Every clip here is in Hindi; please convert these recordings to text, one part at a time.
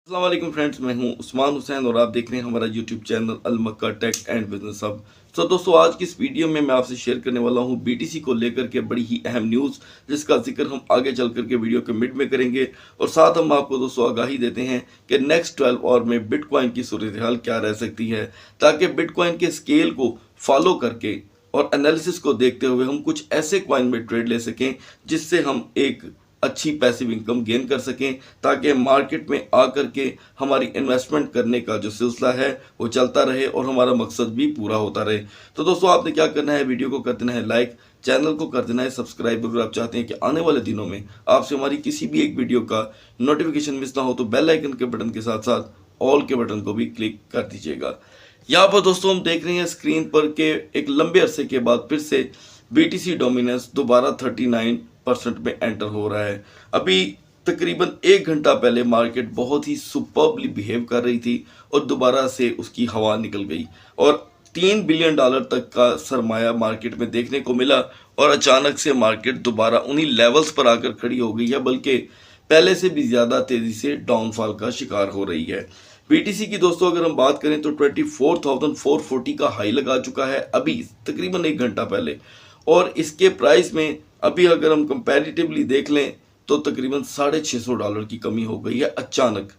अस्सलाम वालेकुम फ्रेंड्स, मैं हूं उस्मान हुसैन और आप देख रहे हैं हमारा YouTube channel Al Makka tech and business hub. तो दोस्तों, आज की इस वीडियो में मैं आपसे शेयर करने वाला हूं बीटीसी को लेकर के बड़ी ही अहम न्यूज़, जिसका जिक्र हम आगे चल करके वीडियो के मिड में करेंगे। और साथ हम आपको दोस्तों आगाही देते हैं कि नेक्स्ट 12 आवर में बिटकॉइन की सूरत हाल क्या रह सकती है, ताकि बिटकॉइन के स्केल को फॉलो करके और एनालिसिस को देखते हुए हम कुछ ऐसे कॉइन में ट्रेड ले सकें जिससे हम एक अच्छी पैसिव इनकम गेन कर सकें, ताकि मार्केट में आकर के हमारी इन्वेस्टमेंट करने का जो सिलसिला है वो चलता रहे और हमारा मकसद भी पूरा होता रहे। तो दोस्तों, आपने क्या करना है, वीडियो को कर देना है लाइक, चैनल को कर देना है सब्सक्राइब। अगर आप चाहते हैं कि आने वाले दिनों में आपसे हमारी किसी भी एक वीडियो का नोटिफिकेशन मिस ना हो, तो बेल आइकन के बटन के साथ साथ ऑल के बटन को भी क्लिक कर दीजिएगा। यहाँ पर दोस्तों हम देख रहे हैं स्क्रीन पर के एक लंबे अरसे के बाद फिर से बीटीसी डोमिनेंस दोबारा 39% में एंटर हो रहा है। अभी तकरीबन 1 घंटा पहले मार्केट बहुत ही सुपर्बली बिहेव कर रही थी और दोबारा से उसकी हवा निकल गई और $3 बिलियन तक का सरमाया मार्केट में देखने को मिला और अचानक से मार्केट दोबारा उन्हीं लेवल्स पर आकर खड़ी हो गई है, बल्कि पहले से भी ज़्यादा तेज़ी से डाउनफॉल का शिकार हो रही है। बीटीसी की दोस्तों अगर हम बात करें तो 24,440 का हाई लगा चुका है अभी तकरीबन 1 घंटा पहले, और इसके प्राइस में अभी अगर हम कंपैरेटिवली देख लें तो तकरीबन $650 की कमी हो गई है अचानक।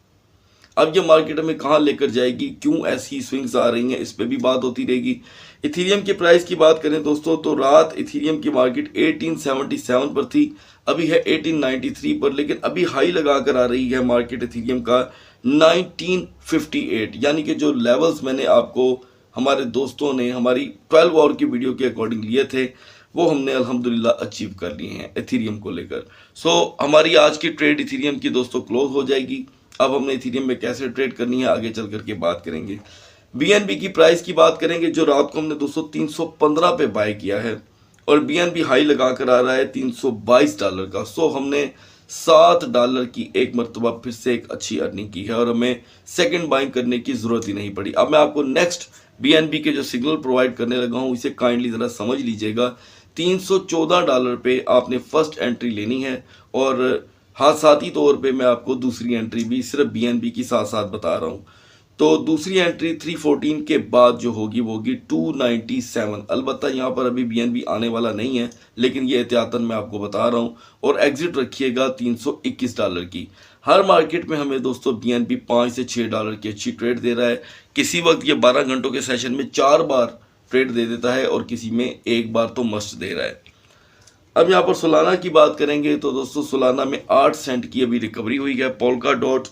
अब ये मार्केट में कहाँ लेकर जाएगी, क्यों ऐसी स्विंग्स आ रही हैं, इस पे भी बात होती रहेगी। इथीरियम के प्राइस की बात करें दोस्तों तो रात इथीरियम की मार्केट 1877 पर थी, अभी है 1893 पर, लेकिन अभी हाई लगा कर आ रही है मार्केट इथीरियम का 1958। यानी कि जो लेवल्स मैंने आपको हमारे दोस्तों ने हमारी 12 आवर की वीडियो के अकॉर्डिंग लिए थे वो हमने अल्हम्दुलिल्लाह अचीव कर लिए हैं इथीरियम को लेकर। हमारी आज की ट्रेड इथीरियम की दोस्तों क्लोज हो जाएगी। अब हमने इथीरियम में कैसे ट्रेड करनी है आगे चल करके बात करेंगे। बीएनबी की प्राइस की बात करेंगे, जो रात को हमने दोस्तों 315 पे बाय किया है और बीएनबी हाई लगा कर आ रहा है $322 का। हमने $7 की एक मरतबा फिर से एक अच्छी अर्निंग की है और हमें सेकंड बाइंग करने की ज़रूरत ही नहीं पड़ी। अब मैं आपको नेक्स्ट बीएनबी के जो सिग्नल प्रोवाइड करने लगा हूँ इसे काइंडली ज़रा समझ लीजिएगा। $314 पे आपने फर्स्ट एंट्री लेनी है और हादसाती तौर पे मैं आपको दूसरी एंट्री भी सिर्फ बीएनबी की साथ साथ बता रहा हूँ। तो दूसरी एंट्री 314 के बाद जो होगी वो होगी 297। अलबत्ता यहाँ पर अभी बीएनबी आने वाला नहीं है, लेकिन ये एहतियातन मैं आपको बता रहा हूँ। और एग्जिट रखिएगा $321 की। हर मार्केट में हमें दोस्तों बीएनबी $5 से $6 की अच्छी ट्रेड दे रहा है। किसी वक्त ये 12 घंटों के सेशन में 4 बार ट्रेड दे देता है और किसी में 1 बार तो मस्ट दे रहा है। अब यहाँ पर सोलाना की बात करेंगे तो दोस्तों सोलाना में 8 सेंट की अभी रिकवरी हुई है। पोल्का डॉट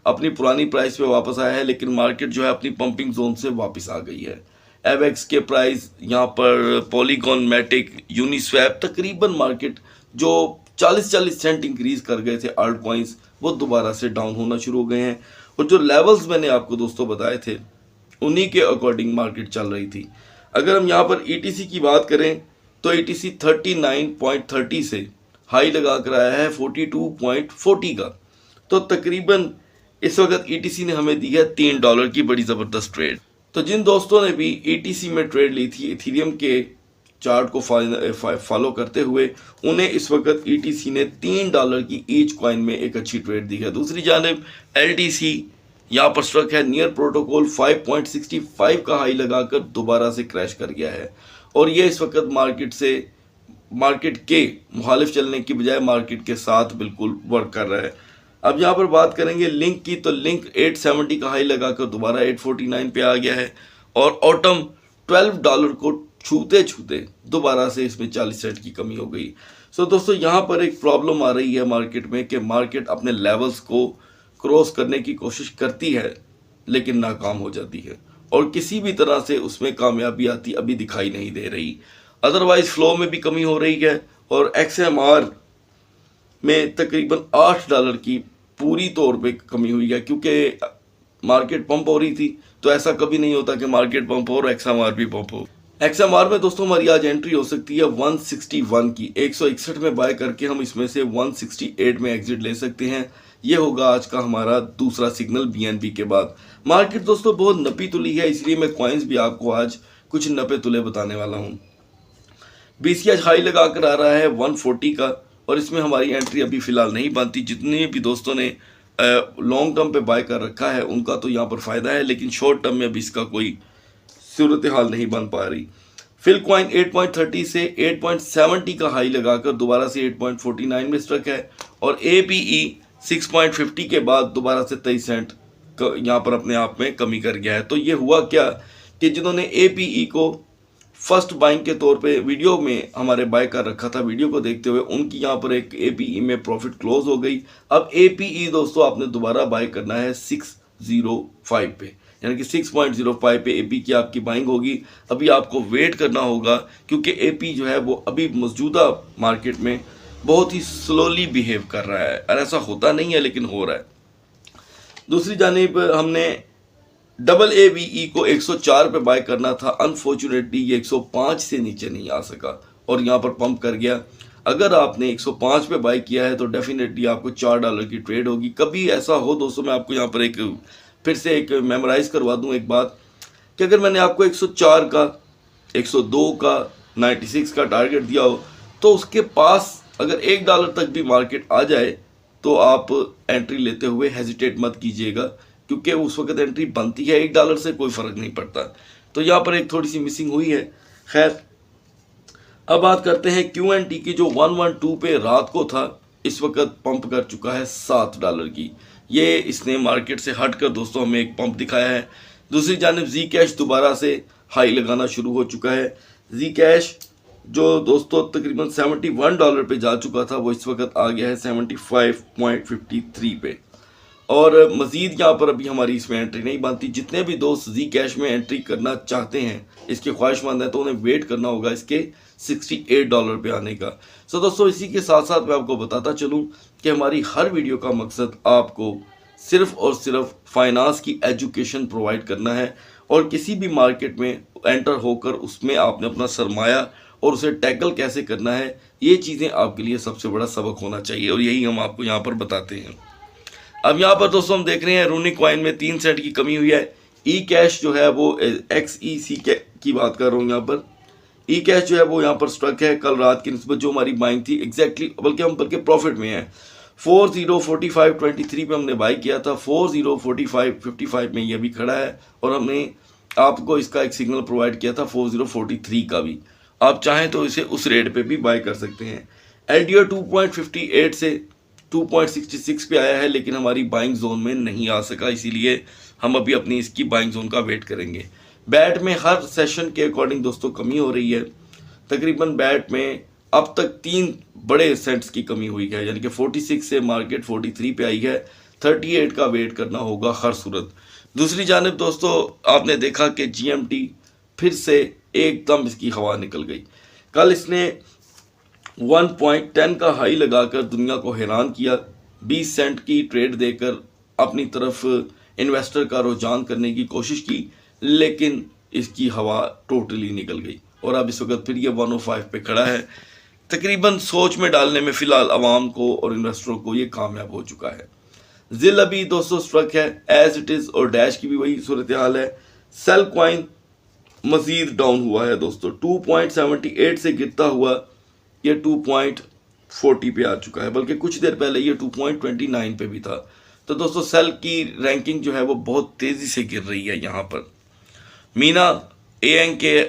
अपनी पुरानी प्राइस पे वापस आया है, लेकिन मार्केट जो है अपनी पंपिंग जोन से वापस आ गई है। एवेक्स के प्राइस यहाँ पर पॉलीगॉन, मैटिक, यूनिस्वैप तकरीबन मार्केट जो 40-40 सेंट इंक्रीज कर गए थे आल्ट कॉइन्स, वो दोबारा से डाउन होना शुरू हो गए हैं। और जो लेवल्स मैंने आपको दोस्तों बताए थे उन्हीं के अकॉर्डिंग मार्केट चल रही थी। अगर हम यहाँ पर ईटीसी की बात करें तो ईटीसी 39.30 से हाई लगा कर आया है 42.40 का। तो तकरीबन इस वक्त ईटीसी ने हमें दी है $3 की बड़ी ज़बरदस्त ट्रेड। तो जिन दोस्तों ने भी ईटीसी में ट्रेड ली थी इथीरियम के चार्ट को फॉलो करते हुए, उन्हें इस वक्त ईटीसी ने $3 की ईच कॉइन में एक अच्छी ट्रेड दी है। दूसरी जानिब एलटीसी यहाँ पर स्ट्रक है नियर प्रोटोकॉल 5.65 का हाई लगाकर दोबारा से क्रैश कर गया है और ये इस वक्त मार्केट के मुखालिफ चलने की बजाय मार्केट के साथ बिल्कुल वर्क कर रहा है। अब यहाँ पर बात करेंगे लिंक की, तो लिंक 870 का हाई लगाकर दोबारा 849 पे आ गया है और ऑटम $12 को छूते छूते दोबारा से इसमें 40 सेंट की कमी हो गई। दोस्तों, यहाँ पर एक प्रॉब्लम आ रही है मार्केट में कि मार्केट अपने लेवल्स को क्रॉस करने की कोशिश करती है लेकिन नाकाम हो जाती है और किसी भी तरह से उसमें कामयाबी आती अभी दिखाई नहीं दे रही। अदरवाइज फ्लो में भी कमी हो रही है और एक्सएमआर में तकरीबन $8 की पूरी तौर पे कमी हुई है, क्योंकि मार्केट पंप हो रही थी। तो ऐसा कभी नहीं होता कि मार्केट पंप हो और एक्सएमआर भी पंप हो। एक्सएमआर में दोस्तों हमारी आज एंट्री हो सकती है 161 की। 161 में बाय करके हम इसमें से 168 में एग्जिट ले सकते हैं। ये होगा आज का हमारा दूसरा सिग्नल बीएनबी के बाद। मार्केट दोस्तों बहुत नपी तुली है, इसलिए मैं कॉइन्स भी आपको आज कुछ नपे तुले बताने वाला हूँ। बीसी आज हाई लगा कर आ रहा है 140 का और इसमें हमारी एंट्री अभी फ़िलहाल नहीं बनती। जितने भी दोस्तों ने लॉन्ग टर्म पे बाय कर रखा है उनका तो यहाँ पर फ़ायदा है, लेकिन शॉर्ट टर्म में अभी इसका कोई सूरत हाल नहीं बन पा रही। फिल कॉइन 8.30 से 8.70 का हाई लगाकर दोबारा से 8.49 में स्ट्रक है और APE 6.50 के बाद दोबारा से 23 सेंट यहाँ पर अपने आप में कमी कर गया है। तो ये हुआ क्या कि जिन्होंने APE को फर्स्ट बाइंग के तौर पे वीडियो में हमारे बाय कर रखा था, वीडियो को देखते हुए उनकी यहाँ पर एक APE में प्रॉफिट क्लोज हो गई। अब APE दोस्तों आपने दोबारा बाय करना है 605 पे, यानी कि 6.05 पे AP की आपकी बाइंग होगी। अभी आपको वेट करना होगा क्योंकि AP जो है वो अभी मौजूदा मार्केट में बहुत ही स्लोली बिहेव कर रहा है, और ऐसा होता नहीं है लेकिन हो रहा है। दूसरी जानिब हमने डबल ABE को 104 पे बाय करना था, अनफॉर्चुनेटली ये 105 से नीचे नहीं आ सका और यहाँ पर पंप कर गया। अगर आपने 105 पे बाय किया है तो डेफिनेटली आपको $4 की ट्रेड होगी। कभी ऐसा हो दोस्तों, मैं आपको यहाँ पर फिर से एक मेमोराइज करवा दूँ एक बात कि अगर मैंने आपको 104 का, 102 का, 96 का टारगेट दिया हो तो उसके पास अगर $1 तक भी मार्केट आ जाए तो आप एंट्री लेते हुए हेजिटेट मत कीजिएगा, क्योंकि उस वक्त एंट्री बनती है, $1 से कोई फ़र्क नहीं पड़ता। तो यहाँ पर एक थोड़ी सी मिसिंग हुई है। खैर, अब बात करते हैं QNT की, जो 112 पे रात को था, इस वक्त पंप कर चुका है $7 की। ये इसने मार्केट से हटकर दोस्तों हमें एक पंप दिखाया है। दूसरी जानिब Zcash दोबारा से हाई लगाना शुरू हो चुका है। Zcash जो दोस्तों तकरीबन $71 पे जा चुका था, वो इस वक्त आ गया है 75.53 पे, और मज़ीद यहाँ पर अभी हमारी इसमें एंट्री नहीं बनती। जितने भी दोस्त Zcash में एंट्री करना चाहते हैं, इसके ख्वाहिशमंद हैं, तो उन्हें वेट करना होगा इसके $68 पे आने का। सो दोस्तों, इसी के साथ साथ मैं आपको बताता चलूँ कि हमारी हर वीडियो का मकसद आपको सिर्फ़ और सिर्फ फाइनेंस की एजुकेशन प्रोवाइड करना है, और किसी भी मार्केट में एंटर होकर उसमें आपने अपना सरमाया और उसे टैकल कैसे करना है, ये चीज़ें आपके लिए सबसे बड़ा सबक होना चाहिए, और यही हम आपको यहाँ पर बताते हैं। अब यहाँ पर दोस्तों हम देख रहे हैं रूनी कॉइन में 3 सेंट की कमी हुई है। Ecash जो है वो XEC की बात कर रहा हूँ यहाँ पर। Ecash जो है वो यहाँ पर स्ट्रक है कल रात की निस्बत जो हमारी बाइंग थी एग्जैक्टली, बल्कि प्रॉफिट में है। 4045.23 पे हमने बाई किया था, 4045.55 में ये भी खड़ा है, और हमने आपको इसका एक सिग्नल प्रोवाइड किया था 4043 का भी। आप चाहें तो इसे उस रेट पे भी बाय कर सकते हैं। LDO 2.58 से 2.66 पे आया है, लेकिन हमारी बाइंग जोन में नहीं आ सका, इसीलिए हम अभी अपनी इसकी बाइंग जोन का वेट करेंगे। बैट में हर सेशन के अकॉर्डिंग दोस्तों कमी हो रही है। तकरीबन बैट में अब तक 3 बड़े सेंट्स की कमी हुई है, यानी कि 46 से मार्केट 43 पे आई है। 38 का वेट करना होगा हर सूरत। दूसरी जानिब दोस्तों आपने देखा कि GMT फिर से एकदम इसकी हवा निकल गई। कल इसने 1.10 का हाई लगाकर दुनिया को हैरान किया, 20 सेंट की ट्रेड देकर अपनी तरफ इन्वेस्टर का रुझान करने की कोशिश की, लेकिन इसकी हवा टोटली निकल गई और अब इस वक्त फिर ये 105 पे खड़ा है। तकरीबन सोच में डालने में फ़िलहाल आवाम को और इन्वेस्टरों को ये कामयाब हो चुका है। जिल अभी दोस्तों स्ट्रक है एज इट इज़, और डैश की भी वही सूरत हाल है। सेल कॉइन मज़ीद डाउन हुआ है दोस्तों, 2.78 से गिरता हुआ ये 2.40 पे आ चुका है, बल्कि कुछ देर पहले ये 2.29 पे भी था। तो दोस्तों सेल की रैंकिंग जो है वो बहुत तेज़ी से गिर रही है। यहाँ पर मीना ANKR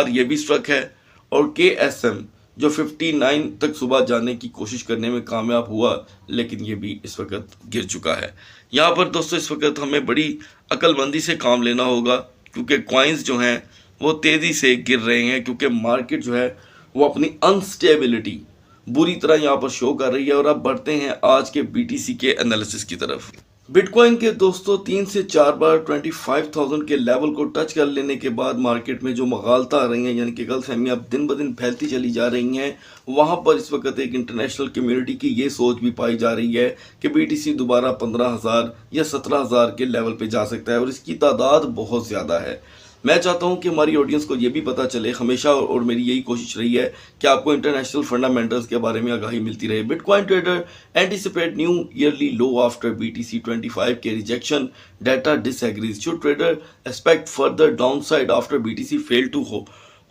ये भी स्ट्रक है, और KSM जो 59 तक सुबह जाने की कोशिश करने में कामयाब हुआ, लेकिन ये भी इस वक्त गिर चुका है। यहाँ पर दोस्तों इस वक्त हमें बड़ी अक्लमंदी से काम लेना होगा, क्योंकि कॉइन्स जो हैं वो तेज़ी से गिर रहे हैं, क्योंकि मार्केट जो है वो अपनी अनस्टेबिलिटी बुरी तरह यहाँ पर शो कर रही है। और अब बढ़ते हैं आज के BTC के एनालिसिस की तरफ। बिटकॉइन के दोस्तों 3 से 4 बार 25,000 के लेवल को टच कर लेने के बाद मार्केट में जो मगालता आ रही हैं, यानी कि गलतफहमियां अब दिन ब दिन फैलती चली जा रही हैं, वहाँ पर इस वक्त एक इंटरनेशनल कम्युनिटी की ये सोच भी पाई जा रही है कि BTC दोबारा 15,000 या 17,000 के लेवल पे जा सकता है, और इसकी तादाद बहुत ज़्यादा है। मैं चाहता हूं कि हमारी ऑडियंस को ये भी पता चले, हमेशा और मेरी यही कोशिश रही है कि आपको इंटरनेशनल फंडामेंटल्स के बारे में आगाही मिलती रहे। Bitcoin trader anticipate new yearly low after BTC 25 के rejection, data disagrees. Should trader expect further downside after BTC fail to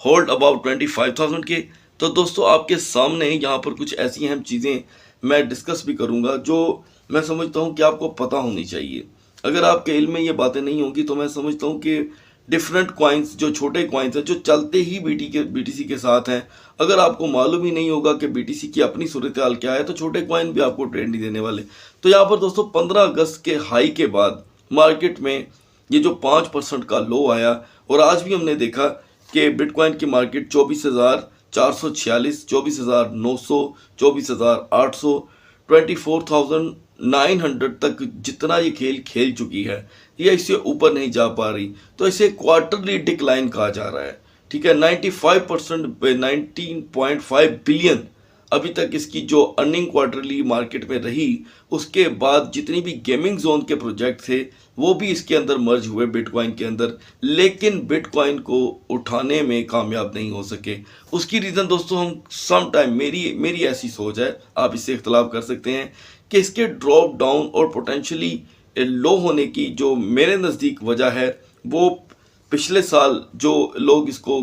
hold about 25,000 के। तो दोस्तों आपके सामने यहाँ पर कुछ ऐसी अहम चीज़ें मैं डिस्कस भी करूँगा, जो मैं समझता हूँ कि आपको पता होनी चाहिए। अगर आपके इल्म में ये बातें नहीं होंगी तो मैं समझता हूँ कि डिफरेंट कॉइन्स, जो छोटे कॉइन्स हैं जो चलते ही बीटीसी के साथ हैं, अगर आपको मालूम ही नहीं होगा कि बीटीसी की अपनी सूरत हाल क्या है तो छोटे कॉइन भी आपको ट्रेड नहीं देने वाले। तो यहाँ पर दोस्तों 15 अगस्त के हाई के बाद मार्केट में ये जो 5% का लो आया, और आज भी हमने देखा कि बिटकॉइन की मार्केट 24,446, 24,900, 24,800, 24,900 तक जितना ये खेल खेल चुकी है, ये इससे ऊपर नहीं जा पा रही। तो इसे क्वार्टरली डिक्लाइन कहा जा रहा है। ठीक है, 95% 19.5 बिलियन अभी तक इसकी जो अर्निंग क्वार्टरली मार्केट में रही। उसके बाद जितनी भी गेमिंग जोन के प्रोजेक्ट थे वो भी इसके अंदर मर्ज हुए बिटकॉइन के अंदर, लेकिन बिटकॉइन को उठाने में कामयाब नहीं हो सके। उसकी रीज़न दोस्तों हम सम टाइम, मेरी ऐसी सोच है, आप इससे इख्तलाफ कर सकते हैं, कि इसके ड्रॉप डाउन और पोटेंशली लो होने की जो मेरे नज़दीक वजह है वो पिछले साल जो लोग इसको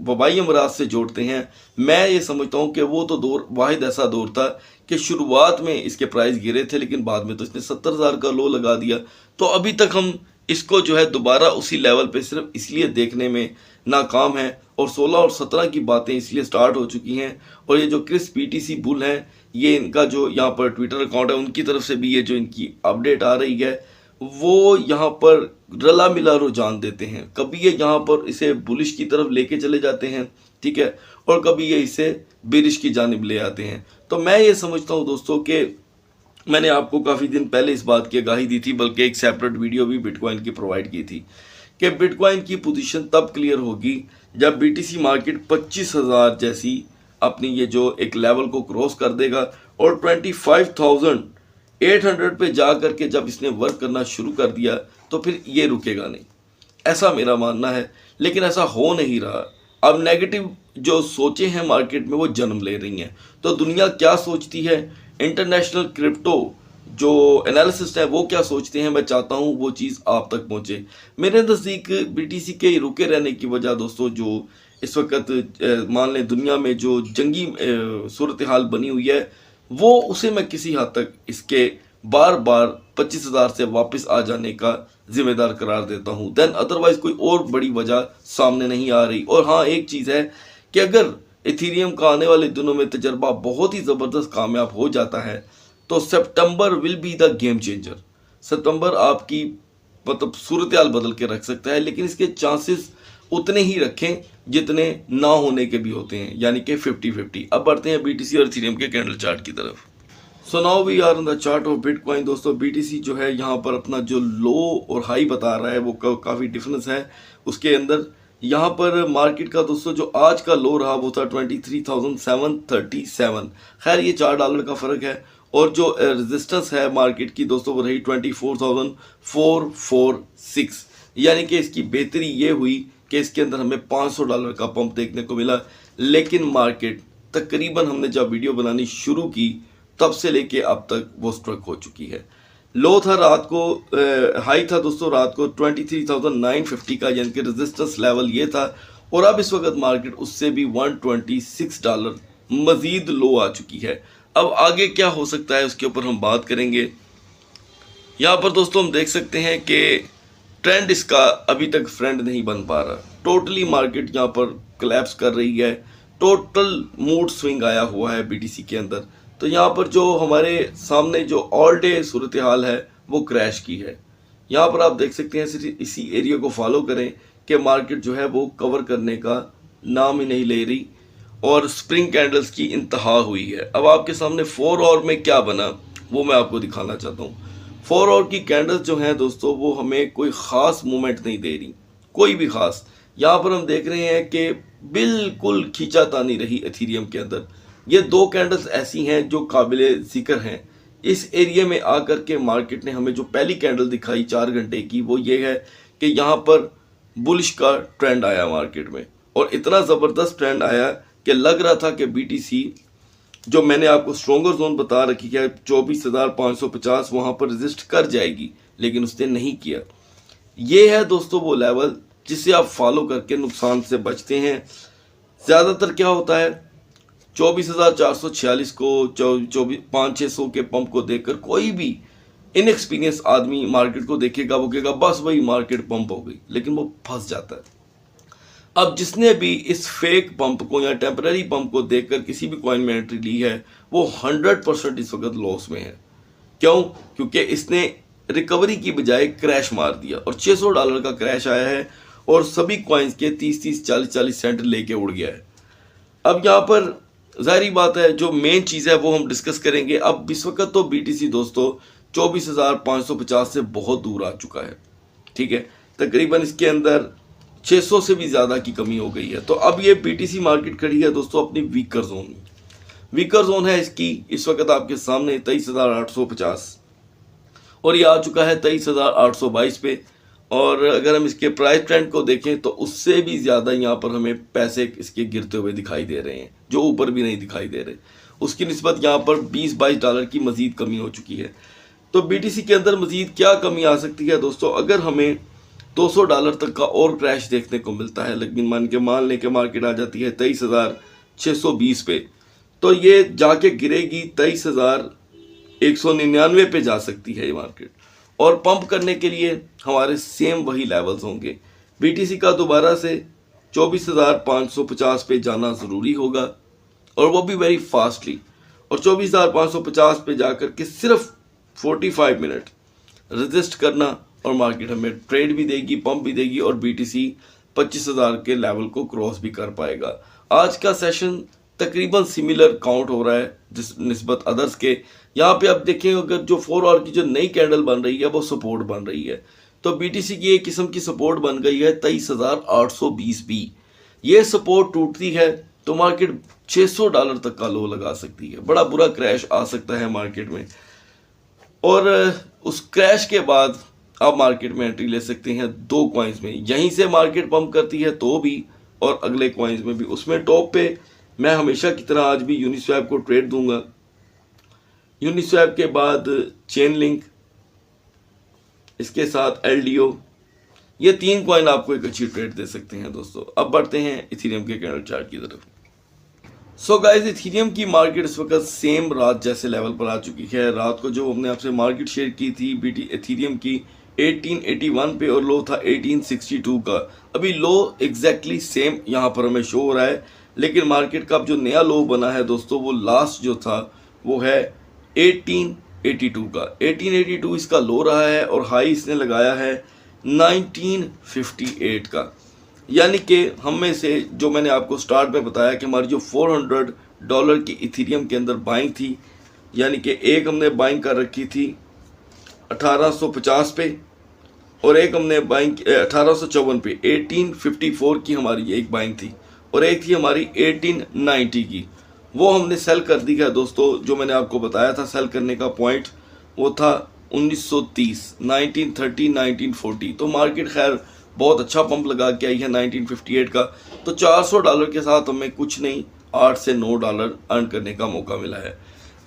वबाई अमराज से जोड़ते हैं, मैं ये समझता हूँ कि वो तो दौर वाहिद ऐसा दौर था कि शुरुआत में इसके प्राइस गिरे थे, लेकिन बाद में तो इसने 70,000 का लो लगा दिया। तो अभी तक हम इसको जो है दोबारा उसी लेवल पे सिर्फ इसलिए देखने में नाकाम है, और 16 और 17 की बातें इसलिए स्टार्ट हो चुकी हैं। और ये जो क्रिस पीटीसी बुल हैं, ये इनका जो यहाँ पर ट्विटर अकाउंट है उनकी तरफ से भी ये जो इनकी अपडेट आ रही है वो यहाँ पर रला मिला रुझान देते हैं। कभी ये यहाँ पर इसे बुलिश की तरफ लेके चले जाते हैं, ठीक है, और कभी ये इसे बिरिश की जानिब ले आते हैं। तो मैं ये समझता हूँ दोस्तों कि मैंने आपको काफ़ी दिन पहले इस बात की आगाही दी थी, बल्कि एक सेपरेट वीडियो भी बिटकॉइन की प्रोवाइड की थी, कि बिटकॉइन की पोजीशन तब क्लियर होगी जब बीटीसी मार्केट 25,000 जैसी अपनी ये जो एक लेवल को क्रॉस कर देगा, और 25,800 पे जा करके जब इसने वर्क करना शुरू कर दिया तो फिर ये रुकेगा नहीं, ऐसा मेरा मानना है। लेकिन ऐसा हो नहीं रहा। अब नेगेटिव जो सोचें हैं मार्केट में वो जन्म ले रही हैं। तो दुनिया क्या सोचती है, इंटरनेशनल क्रिप्टो जो एनालिसिस्ट है वो क्या सोचते हैं, मैं चाहता हूँ वो चीज़ आप तक पहुँचे। मेरे नज़दीक बीटीसी के रुके रहने की वजह दोस्तों, जो इस वक्त मान लें दुनिया में जो जंगी सूरत हाल बनी हुई है, वो उसे मैं किसी हद तक इसके बार बार 25,000 से वापस आ जाने का जिम्मेदार करार देता हूँ। देन अदरवाइज कोई और बड़ी वजह सामने नहीं आ रही। और हाँ, एक चीज़ है कि अगर इथेरियम का आने वाले दिनों में तजर्बा बहुत ही ज़बरदस्त कामयाब हो जाता है तो सितंबर will be the game changer. सितंबर आपकी मतलब सूरत हाल बदल के रख सकता है, लेकिन इसके चांसेस उतने ही रखें जितने ना होने के भी होते हैं, यानी कि 50-50। अब बढ़ते हैं बीटीसी और इथेरियम के कैंडल चार्ट की तरफ। So now we are on the chart of bitcoin. दोस्तों बीटीसी जो है यहाँ पर अपना जो लो और हाई बता रहा है वो काफ़ी डिफरेंस है उसके अंदर। यहाँ पर मार्केट का दोस्तों जो आज का लो रहा वो था 23,737। खैर ये $4 का फ़र्क है। और जो रेजिस्टेंस है मार्केट की दोस्तों वो रही 24,446। यानी कि इसकी बेहतरी ये हुई कि इसके अंदर हमें $500 का पंप देखने को मिला। लेकिन मार्केट तकरीबन हमने जब वीडियो बनानी शुरू की तब से लेके अब तक वो स्ट्रक हो चुकी है। लो था रात को, हाई था दोस्तों रात को 23,950 का, यानी कि रेजिस्टेंस लेवल ये था। और अब इस वक्त मार्केट उससे भी $126 मजीद लो आ चुकी है। अब आगे क्या हो सकता है उसके ऊपर हम बात करेंगे। यहाँ पर दोस्तों हम देख सकते हैं कि ट्रेंड इसका अभी तक फ्रेंड नहीं बन पा रहा। टोटली मार्केट यहाँ पर कोलैप्स कर रही है। टोटल मूड स्विंग आया हुआ है बीटीसी के अंदर। तो यहाँ पर जो हमारे सामने जो ऑल डे सूरत हाल है वो क्रैश की है। यहाँ पर आप देख सकते हैं सिर्फ इसी एरिया को फॉलो करें कि मार्केट जो है वो कवर करने का नाम ही नहीं ले रही और स्प्रिंग कैंडल्स की इंतहा हुई है। अब आपके सामने 4 आवर में क्या बना वो मैं आपको दिखाना चाहता हूँ। 4 आवर की कैंडल्स जो हैं दोस्तों वो हमें कोई ख़ास मूवमेंट नहीं दे रही, कोई भी ख़ास। यहाँ पर हम देख रहे हैं कि बिल्कुल खींचातानी रही इथेरियम के अंदर। ये 2 कैंडल्स ऐसी हैं जो काबिले ज़िक्र हैं। इस एरिया में आकर के मार्केट ने हमें जो पहली कैंडल दिखाई 4 घंटे की वो ये है कि यहाँ पर बुलिश का ट्रेंड आया मार्केट में, और इतना ज़बरदस्त ट्रेंड आया कि लग रहा था कि बीटीसी जो मैंने आपको स्ट्रॉन्गर जोन बता रखी है 24,550 वहाँ पर रेजिस्ट कर जाएगी, लेकिन उसने नहीं किया। ये है दोस्तों वो लेवल जिसे आप फॉलो करके नुकसान से बचते हैं। ज़्यादातर क्या होता है 24,446 को 500-600 के पंप को देखकर कोई भी इनएक्सपीरियंस आदमी मार्केट को देखेगा, वो कहेगा बस वही मार्केट पंप हो गई, लेकिन वो फंस जाता है। अब जिसने भी इस फेक पंप को या टेम्पररी पंप को देखकर किसी भी कॉइन में एंट्री ली है, वो 100% इस वक्त लॉस में है। क्यों? क्योंकि इसने रिकवरी की बजाय क्रैश मार दिया और $600 का क्रैश आया है और सभी कॉइन्स के 30-30, 40-40 सेंट लेके उड़ गया है। अब यहाँ पर जाहिर बात है, जो मेन चीज़ है वो हम डिस्कस करेंगे। अब इस वक्त तो BTC दोस्तों 24,550 से बहुत दूर आ चुका है, ठीक है। तकरीबन इसके अंदर 600 से भी ज़्यादा की कमी हो गई है। तो अब ये BTC मार्केट खड़ी है दोस्तों अपनी वीकर जोन में। वीकर जोन है इसकी इस वक्त आपके सामने 23,850 और ये आ चुका है 23,822 पे। और अगर हम इसके प्राइस ट्रेंड को देखें तो उससे भी ज़्यादा यहाँ पर हमें पैसे इसके गिरते हुए दिखाई दे रहे हैं, जो ऊपर भी नहीं दिखाई दे रहे। उसकी निस्बत यहाँ पर $20-22 की मज़ीद कमी हो चुकी है। तो BTC के अंदर मज़ीद क्या कमी आ सकती है दोस्तों? अगर हमें $200 तक का और क्रैश देखने को मिलता है, लेकिन मान लें कि मार्केट आ जाती है 23,620 पे, तो ये जाके गिरेगी 23,199 पे जा सकती है ये मार्केट। और पंप करने के लिए हमारे सेम वही लेवल्स होंगे। BTC का दोबारा से 24,550 पे जाना ज़रूरी होगा और वो भी वेरी फास्टली। और 24,550 पे जाकर के सिर्फ 45 मिनट रेजिस्ट करना और मार्केट हमें ट्रेड भी देगी, पंप भी देगी और BTC 25,000 के लेवल को क्रॉस भी कर पाएगा। आज का सेशन तकरीबन सिमिलर काउंट हो रहा है जिस निस्बत अदर्स के। यहाँ पे आप देखें, अगर जो 4 आवर की जो नई कैंडल बन रही है वो सपोर्ट बन रही है, तो BTC की एक किस्म की सपोर्ट बन गई है 23,820 भी। ये सपोर्ट टूटती है तो मार्केट $600 तक का लो लगा सकती है। बड़ा बुरा क्रैश आ सकता है मार्केट में और उस क्रैश के बाद आप मार्केट में एंट्री ले सकते हैं 2 कॉइन्स में। यहीं से मार्केट पंप करती है तो भी और अगले कॉइन्स में भी। उसमें टॉप पे मैं हमेशा की तरह आज भी यूनिस्वैप को ट्रेड दूंगा। यूनिस्वैप के बाद चेन लिंक, इसके साथ LDO, ये 3 कॉइन आपको एक अच्छी ट्रेड दे सकते हैं दोस्तों। अब बढ़ते हैं इथेरियम के कैंडल चार्ट की तरफ। सो गाइस, इथेरियम की मार्केट इस वक्त सेम रात जैसे लेवल पर आ चुकी है। रात को जो हमने आपसे मार्केट शेयर की थी इथेरियम की 1881 पे और लो था 1862 का। अभी लो एग्जैक्टली सेम यहाँ पर हमें शो हो रहा है, लेकिन मार्केट का अब जो नया लो बना है दोस्तों, वो लास्ट जो था वो है 1882 का। 1882 इसका लो रहा है और हाई इसने लगाया है 1958 का। यानी कि हम में से जो मैंने आपको स्टार्ट में बताया कि हमारी जो $400 की इथेरियम के अंदर बाइंग थी, यानी कि एक हमने बाइंग कर रखी थी 1850 पे और एक हमने बाइंग 1854 पे, 1854 की हमारी एक बाइंग थी और एक थी हमारी 1890 की। वो हमने सेल कर दी है दोस्तों। जो मैंने आपको बताया था सेल करने का पॉइंट, वो था 1930, 1930, 1940। तो मार्केट खैर बहुत अच्छा पंप लगा के आई है 1958 का। तो $400 के साथ हमें कुछ नहीं, $8 से $9 अर्न करने का मौका मिला है।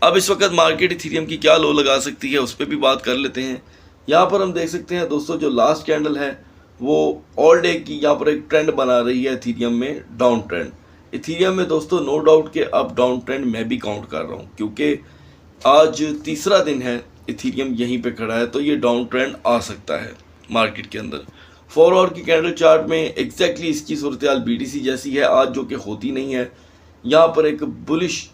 अब इस वक्त मार्केट इथेरियम की क्या लो लगा सकती है उस पर भी बात कर लेते हैं। यहाँ पर हम देख सकते हैं दोस्तों, जो लास्ट कैंडल है वो ऑल डे की यहाँ पर एक ट्रेंड बना रही है इथेरियम में, डाउन ट्रेंड। इथेरियम में दोस्तों नो डाउट के अब डाउन ट्रेंड मैं भी काउंट कर रहा हूँ, क्योंकि आज तीसरा दिन है इथेरियम यहीं पे खड़ा है, तो ये डाउन ट्रेंड आ सकता है मार्केट के अंदर। 4 आवर की कैंडल चार्ट में एग्जैक्टली इसकी सूरत हाल BTC जैसी है आज, जो कि होती नहीं है। यहाँ पर एक बुलिश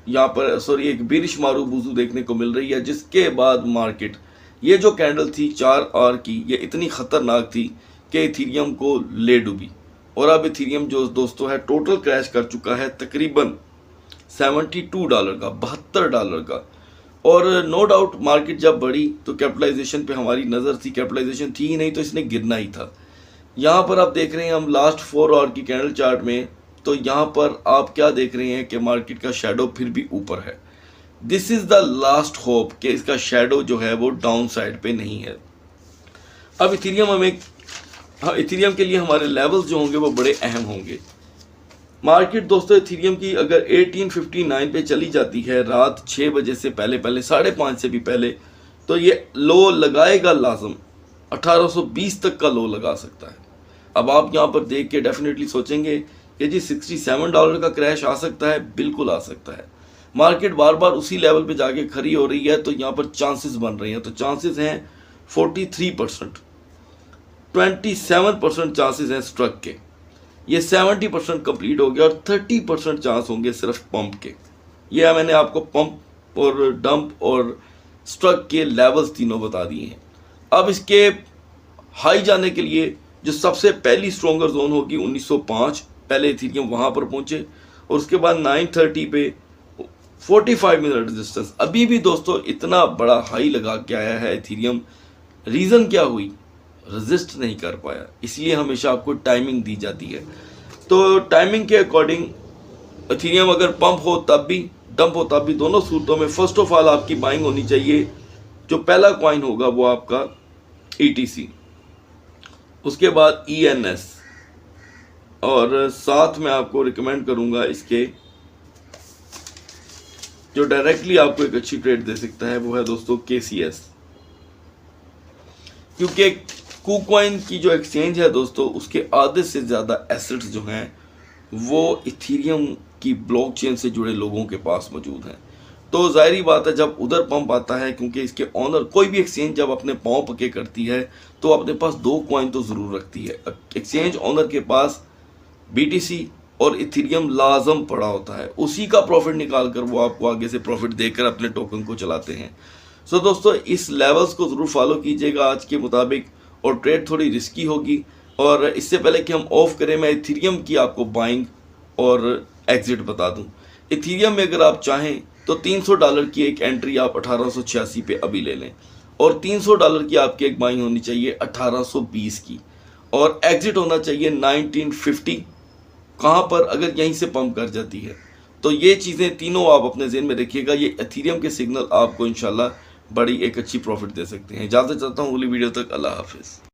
एक बिरिश मारूबूजू देखने को मिल रही है, जिसके बाद मार्केट ये जो कैंडल थी 4 आवर की, ये इतनी ख़तरनाक थी कि इथेरियम को ले डूबी। और अब इथेरियम जो दोस्तों है टोटल क्रैश कर चुका है तकरीबन $72 का, $72 का। और नो डाउट मार्केट जब बढ़ी तो कैपिटलाइजेशन पे हमारी नज़र थी, कैपिटलाइजेशन थी ही नहीं तो इसने गिरना ही था। यहाँ पर आप देख रहे हैं हम लास्ट 4 आवर की कैंडल चार्ट में, तो यहाँ पर आप क्या देख रहे हैं कि मार्केट का शेडो फिर भी ऊपर है। This is the last hope कि इसका शेडो जो है वो डाउन साइड पे नहीं है। अब इथेरियम के लिए हमारे लेवल्स जो होंगे वो बड़े अहम होंगे। मार्केट दोस्तों इथेरियम की अगर 1859 पे चली जाती है रात 6 बजे से पहले 5:30 से भी पहले, तो ये लो लगाएगा लाजम, 1820 तक का लो लगा सकता है। अब आप यहाँ पर देख के डेफिनेटली सोचेंगे कि जी $67 का क्रैश आ सकता है, बिल्कुल आ सकता है। मार्केट बार बार उसी लेवल पे जाके खड़ी हो रही है, तो यहाँ पर चांसेस बन रहे हैं। तो चांसेस हैं 43%, 27% चांसेस हैं स्ट्रक के, ये 70% कंप्लीट हो गया और 30% चांस होंगे सिर्फ पंप के। ये मैंने आपको पंप और डंप और स्ट्रक के लेवल्स तीनों बता दिए हैं। अब इसके हाई जाने के लिए जो सबसे पहली स्ट्रॉन्गर जोन होगी 1905, पहले इथेरियम वहां पर पहुंचे और उसके बाद 930 पे 45 मिनट रेजिस्टेंस। अभी भी दोस्तों इतना बड़ा हाई लगा के आया है इथेरियम, रीजन क्या हुई, रेजिस्ट नहीं कर पाया, इसलिए हमेशा आपको टाइमिंग दी जाती है। तो टाइमिंग के अकॉर्डिंग इथेरियम अगर पंप हो तब भी, डंप हो तब भी, दोनों सूरतों में फर्स्ट ऑफ ऑल आपकी बाइंग होनी चाहिए। जो पहला कॉइन होगा वो आपका ETC, उसके बाद ENS, और साथ में आपको रिकमेंड करूंगा इसके जो डायरेक्टली आपको एक अच्छी ट्रेड दे सकता है वो है दोस्तों KCS, क्योंकि KuCoin की जो एक्सचेंज है दोस्तों उसके आधे से ज़्यादा एसेट्स जो हैं वो इथेरियम की ब्लॉकचेन से जुड़े लोगों के पास मौजूद हैं। तो जाहिर बात है जब उधर पंप आता है, क्योंकि इसके ऑनर, कोई भी एक्सचेंज जब अपने पाँव पके करती है तो अपने पास 2 कॉइन तो ज़रूर रखती है। एक्सचेंज ऑनर के पास BTC और इथेरियम लाजम पड़ा होता है, उसी का प्रॉफिट निकाल कर वो आपको आगे से प्रॉफिट देकर अपने टोकन को चलाते हैं। सो दोस्तों इस लेवल्स को ज़रूर फॉलो कीजिएगा आज के मुताबिक, और ट्रेड थोड़ी रिस्की होगी। और इससे पहले कि हम ऑफ करें, मैं इथेरियम की आपको बाइंग और एग्जिट बता दूं। इथेरियम में अगर आप चाहें तो $300 की एक एंट्री आप 1886 पे अभी ले लें, और $300 की आपकी एक बाइंग होनी चाहिए 1820 की, और एग्जिट होना चाहिए 1950। कहाँ पर, अगर यहीं से पंप कर जाती है। तो ये चीज़ें तीनों आप अपने ज़हन में रखिएगा, ये इथेरियम के सिग्नल आपको इंशाल्लाह बड़ी एक अच्छी प्रॉफिट दे सकते हैं। इजाज़त चाहता हूँ, अगली वीडियो तक, अल्लाह हाफिज़।